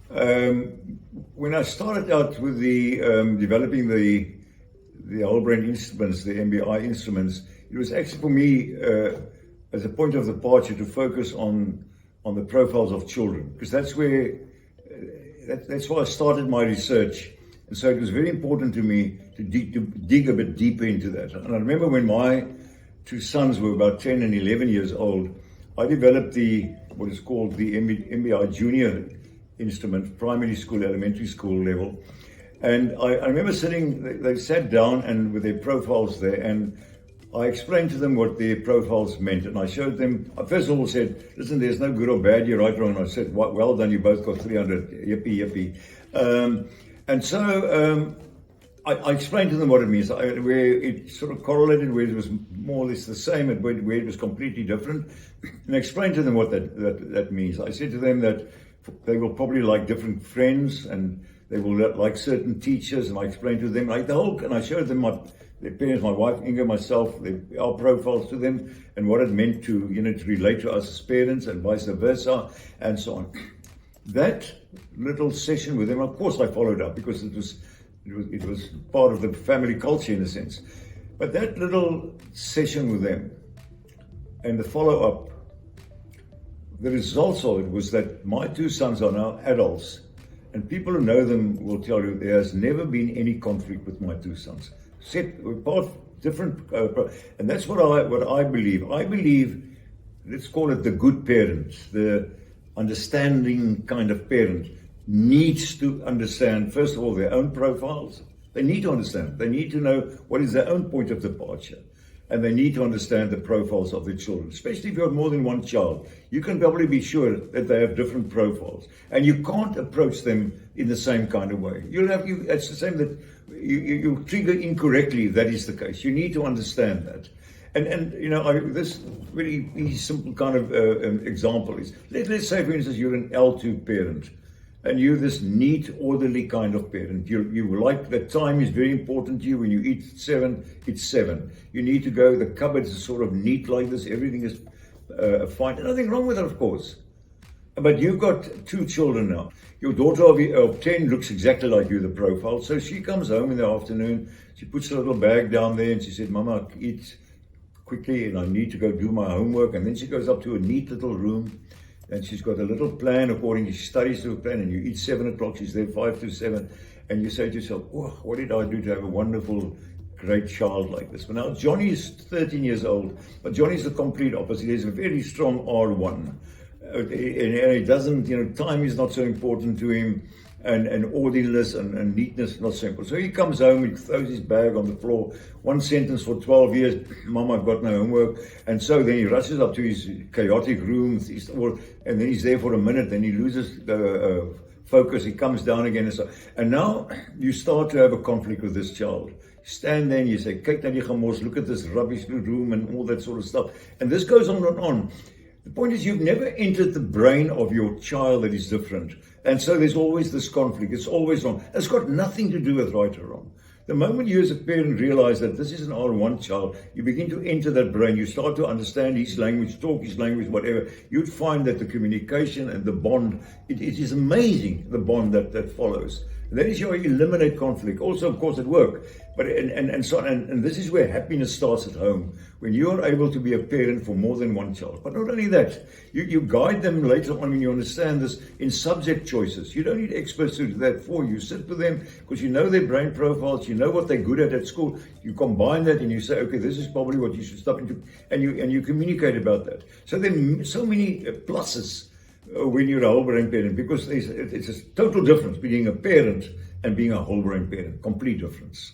When I started out with the developing the whole brain instruments, the MBI instruments, it was actually for me as a point of departure to focus on the profiles of children, because that's where that's why I started my research. And so it was very important to me to dig a bit deeper into that. And I remember when my two sons were about 10 and 11 years old, I developed what is called the MBI Junior instrument, primary school, elementary school level. And I remember they sat down and with their profiles there, and I explained to them what their profiles meant. And I showed them, I first of all said, listen, there's no good or bad, you're right or wrong. And I said, well done, you both got 300, yippee, yippee. And so I explained to them what it means, where it sort of correlated, where it was more or less the same, and where it was completely different. And I explained to them what that means. I said to them that they will probably like different friends, and they will like certain teachers. And I explained to them and I showed them their parents, my wife Inga, myself, our profiles to them, and what it meant to relate to us as parents, and vice versa, and so on. That little session with them, of course, I followed up because it was part of the family culture in a sense. But that little session with them and the follow-up, the results of it was that my two sons are now adults, and people who know them will tell you there has never been any conflict with my two sons. We're both different, and that's what I believe. I believe, let's call it the good parent, the understanding kind of parent, needs to understand, first of all, their own profiles. They need to understand. They need to know what is their own point of departure. And they need to understand the profiles of their children, especially if you have more than one child. You can probably be sure that they have different profiles. And you can't approach them in the same kind of way. It's the same that you trigger incorrectly if that is the case. You need to understand that. And this really simple kind of example is, let's say, for instance, you're an L2 parent, and you're this neat, orderly kind of parent. You like that time is very important to you. When you eat at 7, it's 7. You need to go, the cupboards are sort of neat like this. Everything is fine. Nothing wrong with it, of course. But you've got two children now. Your daughter of 10 looks exactly like you, the profile. So she comes home in the afternoon. She puts a little bag down there and she said, Mama, eat quickly and I need to go do my homework. And then she goes up to a neat little room. And she's got a little plan according to, she studies to a plan, and you eat 7 o'clock, she's there 5 to 7, and you say to yourself, oh, what did I do to have a wonderful, great child like this? But now Johnny is 13 years old, but Johnny's the complete opposite. He's a very strong R1. And he doesn't, time is not so important to him, and orderliness and neatness not so important. So he comes home, he throws his bag on the floor, one sentence for 12 years, Mom, I've got no homework. And so then he rushes up to his chaotic room, and then he's there for a minute, then he loses focus, he comes down again. And now you start to have a conflict with this child. You stand there and you say, kyk na die gemors, look at this rubbish room and all that sort of stuff. And this goes on and on. The point is, you've never entered the brain of your child that is different. And so there's always this conflict. It's always wrong. It's got nothing to do with right or wrong. The moment you as a parent realize that this is an R1 child, you begin to enter that brain. You start to understand his language, talk his language, whatever. You'd find that the communication and the bond, it is amazing, the bond that follows. And that is how you eliminate conflict. Also, of course, at work. But and this is where happiness starts at home, when you are able to be a parent for more than one child. But not only that, you guide them later on when you understand this in subject choices. You don't need experts to do that for you. Sit with them because you know their brain profiles, you know what they're good at school. You combine that and you say, okay, this is probably what you should step into, and you communicate about that. So there are so many pluses when you're a whole brain parent, because it's a total difference between a parent and being a whole brain parent. Complete difference.